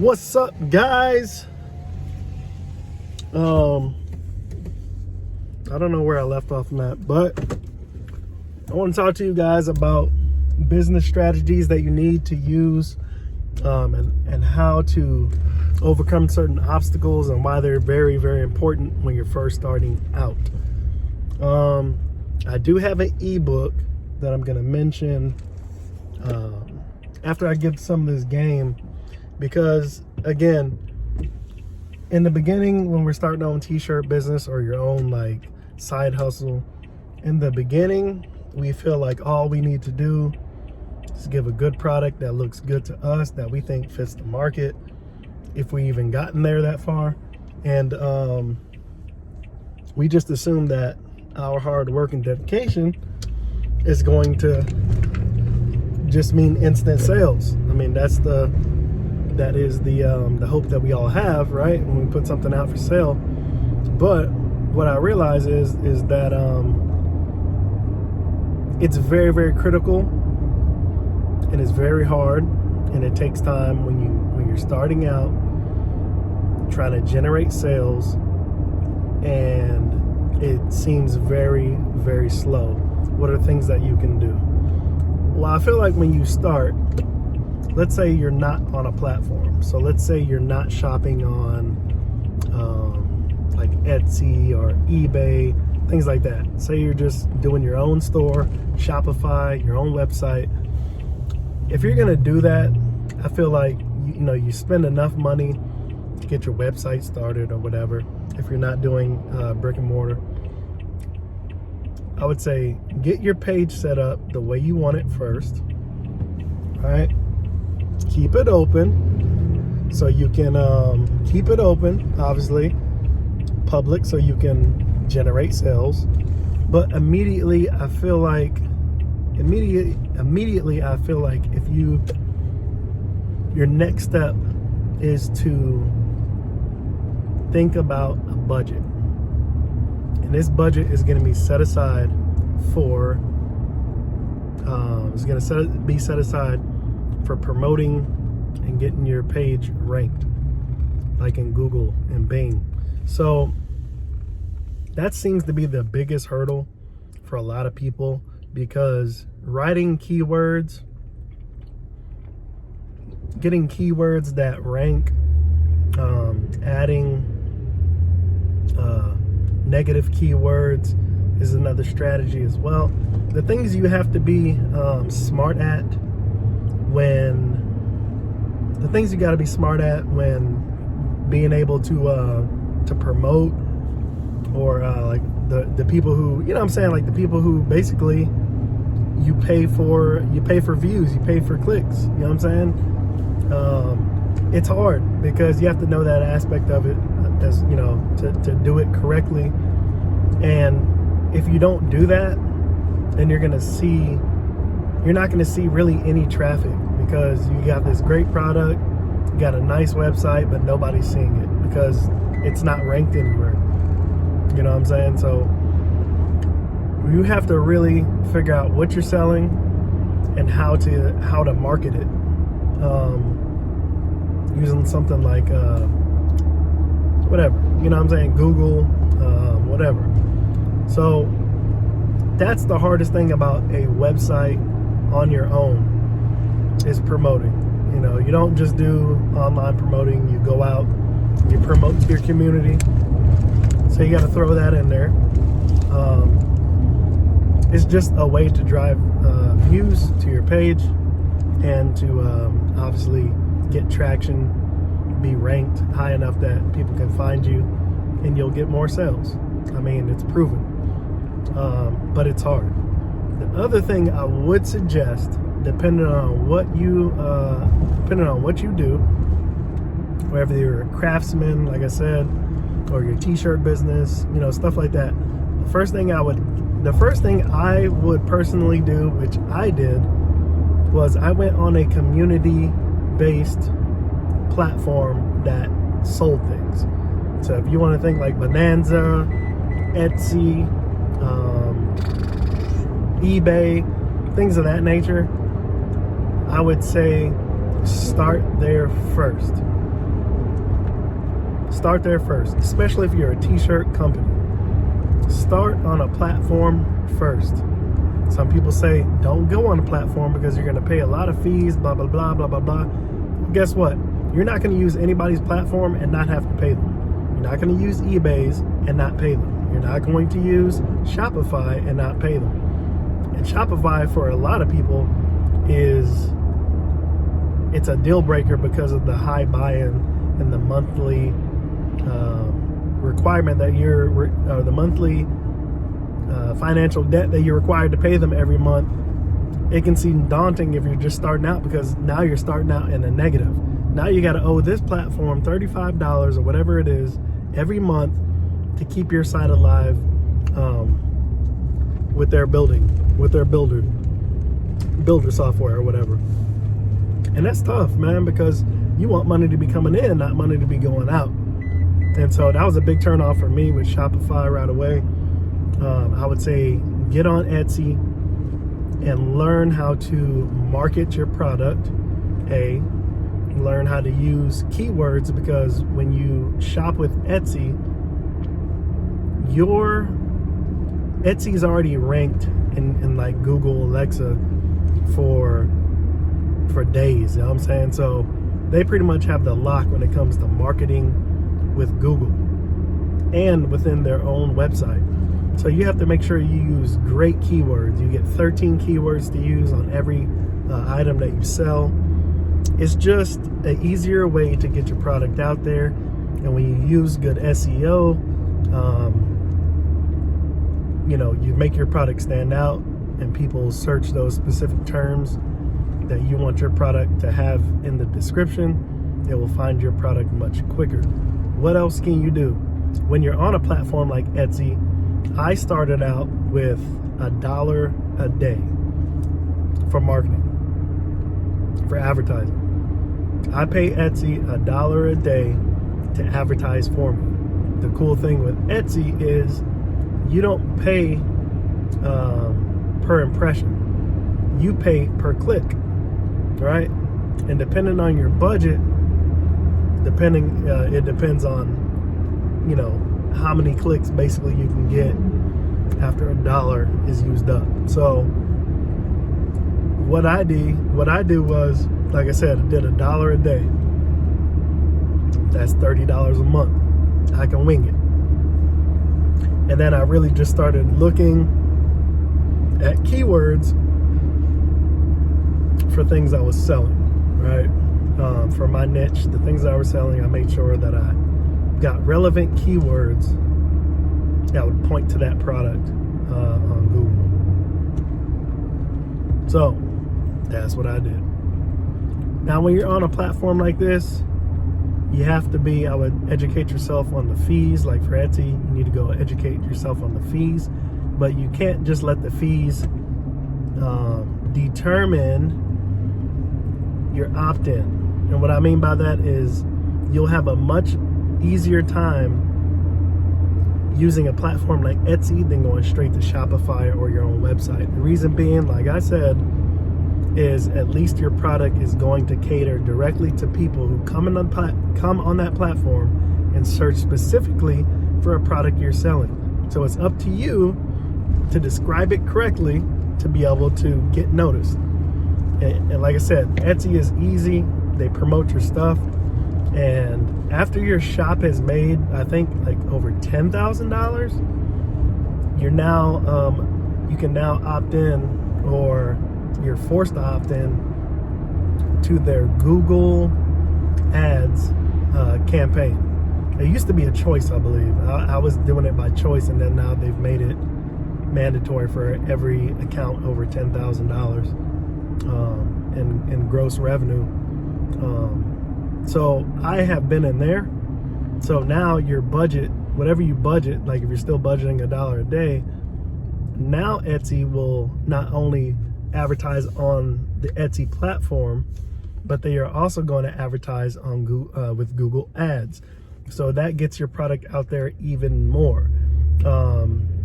What's up, guys? I don't know where I left off on that, but I want to talk to you guys about business strategies that you need to use, and how to overcome certain obstacles and why they're very, very important when you're first starting out. I do have an ebook that I'm going to mention after I give some of this game, because again, in the beginning, when we're starting our own t-shirt business or your own like side hustle, in the beginning, we feel like all we need to do is give a good product that looks good to us, that we think fits the market, if we even gotten there that far. And we just assume that our hard work and dedication is going to just mean instant sales. I mean, that is the hope that we all have, right? When we put something out for sale. But what I realize is that it's very, very critical, and it's very hard, and it takes time when you're starting out trying to generate sales, and it seems very, very slow. What are things that you can do? Well, I feel like when you start, let's say you're not on a platform. So let's say you're not shopping on like Etsy or eBay, things like that. Say you're just doing your own store, Shopify, your own website. If you're gonna do that, I feel like you spend enough money to get your website started or whatever. If you're not doing brick and mortar, I would say get your page set up the way you want it first. All right, keep it open so you can keep it open, obviously public, so you can generate sales. But immediately I feel like if your next step is to think about a budget, and this budget is going to be set aside for promoting and getting your page ranked, like in Google and Bing. So that seems to be the biggest hurdle for a lot of people, because writing keywords, getting keywords that rank, adding negative keywords is another strategy as well. The things you have to be smart at when being able to promote, or like the people who, like the people who basically you pay for views, you pay for clicks, you know what I'm saying? It's hard because you have to know that aspect of it, as to do it correctly. And if you don't do that, then you're not going to see really any traffic, because you got this great product, you got a nice website, but nobody's seeing it because it's not ranked anywhere. You know what I'm saying? So you have to really figure out what you're selling and how to market it, using something like whatever, you know what I'm saying, Google, whatever. So that's the hardest thing about a website on your own, is promoting. You don't just do online promoting. You go out, you promote to your community. So you got to throw that in there. It's just a way to drive views to your page, and to obviously get traction, be ranked high enough that people can find you, and you'll get more sales. I mean, it's proven. But it's hard. The other thing I would suggest, depending on what you do, whether you're a craftsman, like I said, or your t-shirt business, stuff like that, the first thing I would personally do, which I did, was I went on a community-based platform that sold things. So if you want to think like Bonanza, Etsy, eBay, things of that nature, I would say start there first. Start there first, especially if you're a t-shirt company. Start on a platform first. Some people say don't go on a platform because you're going to pay a lot of fees, blah, blah, blah, blah, blah, blah. Guess what? You're not going to use anybody's platform and not have to pay them. You're not going to use eBay's and not pay them. You're not going to use Shopify and not pay them. And Shopify, for a lot of people, it's a deal breaker because of the high buy-in and the monthly requirement that the monthly financial debt that you're required to pay them every month. It can seem daunting if you're just starting out, because now you're starting out in a negative. Now you got to owe this platform $35 or whatever it is every month to keep your site alive with their builder software or whatever. And that's tough, man, because you want money to be coming in, not money to be going out. And so that was a big turnoff for me with Shopify right away. I would say get on Etsy and learn how to market your product. Learn how to use keywords, because when you shop with Etsy, your Etsy is already ranked in like Google, Alexa for days, you know what I'm saying? So they pretty much have the lock when it comes to marketing with Google and within their own website. So you have to make sure you use great keywords. You get 13 keywords to use on every item that you sell. It's just an easier way to get your product out there. And when you use good SEO, you make your product stand out, and people search those specific terms that you want your product to have in the description. They will find your product much quicker. What else can you do? When you're on a platform like Etsy, I started out with $1 a day for marketing, for advertising. I pay Etsy $1 a day to advertise for me. The cool thing with Etsy is you don't pay per impression. You pay per click, right? And depending on your budget, it depends on, how many clicks basically you can get after $1 is used up. So what I do was, like I said, I did $1 a day. That's $30 a month. I can wing it. And then I really just started looking at keywords for things I was selling, right? For my niche, the things that I was selling, I made sure that I got relevant keywords that would point to that product on Google. So that's what I did. Now, when you're on a platform like this, you have to I would educate yourself on the fees. Like for Etsy, you need to go educate yourself on the fees, but you can't just let the fees determine your opt-in. And what I mean by that is you'll have a much easier time using a platform like Etsy than going straight to Shopify or your own website. The reason being, like I said, is at least your product is going to cater directly to people who come on that platform and search specifically for a product you're selling. So it's up to you to describe it correctly to be able to get noticed. And like I said, Etsy is easy. They promote your stuff. And after your shop has made, I think, like over $10,000, you can now opt in, or you're forced to opt in to their Google Ads campaign. It used to be a choice, I believe. I was doing it by choice, and then now they've made it mandatory for every account over $10,000 in gross revenue. So I have been in there. So now your budget, whatever you budget, like if you're still budgeting $1 a day, now Etsy will not only advertise on the Etsy platform, but they are also going to advertise on with Google Ads. So that gets your product out there even more.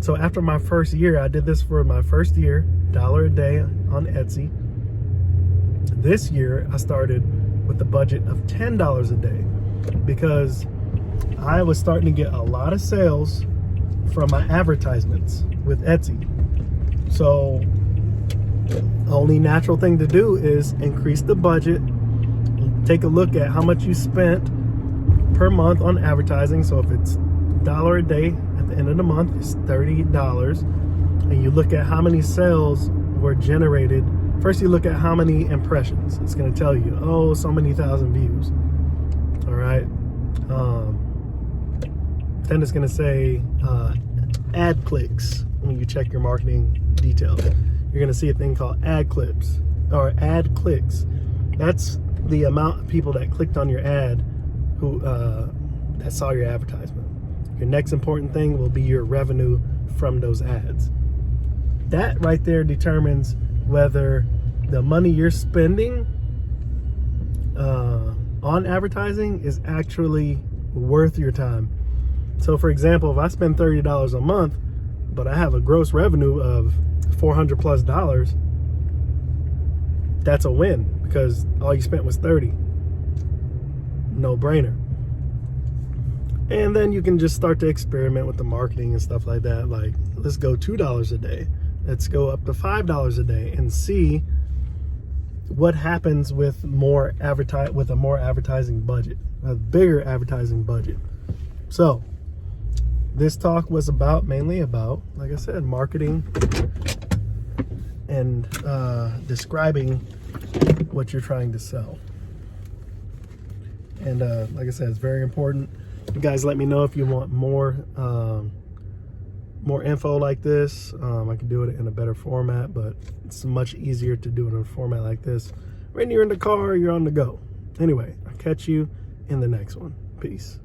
So after my first year, I did this for my first year, $1 a day on Etsy. This year, I started with a budget of $10 a day, because I was starting to get a lot of sales from my advertisements with Etsy. So only natural thing to do is increase the budget, take a look at how much you spent per month on advertising. So if it's $1 a day at the end of the month, it's $30. And you look at how many sales were generated. First, you look at how many impressions. It's going to tell you, oh, so many thousand views. All right. Then it's going to say ad clicks. When you check your marketing details, you're going to see a thing called ad clips or ad clicks. That's the amount of people that clicked on your ad who that saw your advertisement. Your next important thing will be your revenue from those ads. That right there determines whether the money you're spending on advertising is actually worth your time. So for example, if I spend $30 a month, but I have a gross revenue of $400+, that's a win because all you spent was $30. No brainer. And then you can just start to experiment with the marketing and stuff like that. Like, let's go $2 a day. Let's go up to $5 a day and see what happens with a more advertising budget, a bigger advertising budget. So this talk was mainly about, like I said, marketing and describing what you're trying to sell. And like I said, it's very important. You guys let me know if you want more info like this. I can do it in a better format, but it's much easier to do it in a format like this when you're in the car or you're on the go. Anyway, I'll catch you in the next one. Peace.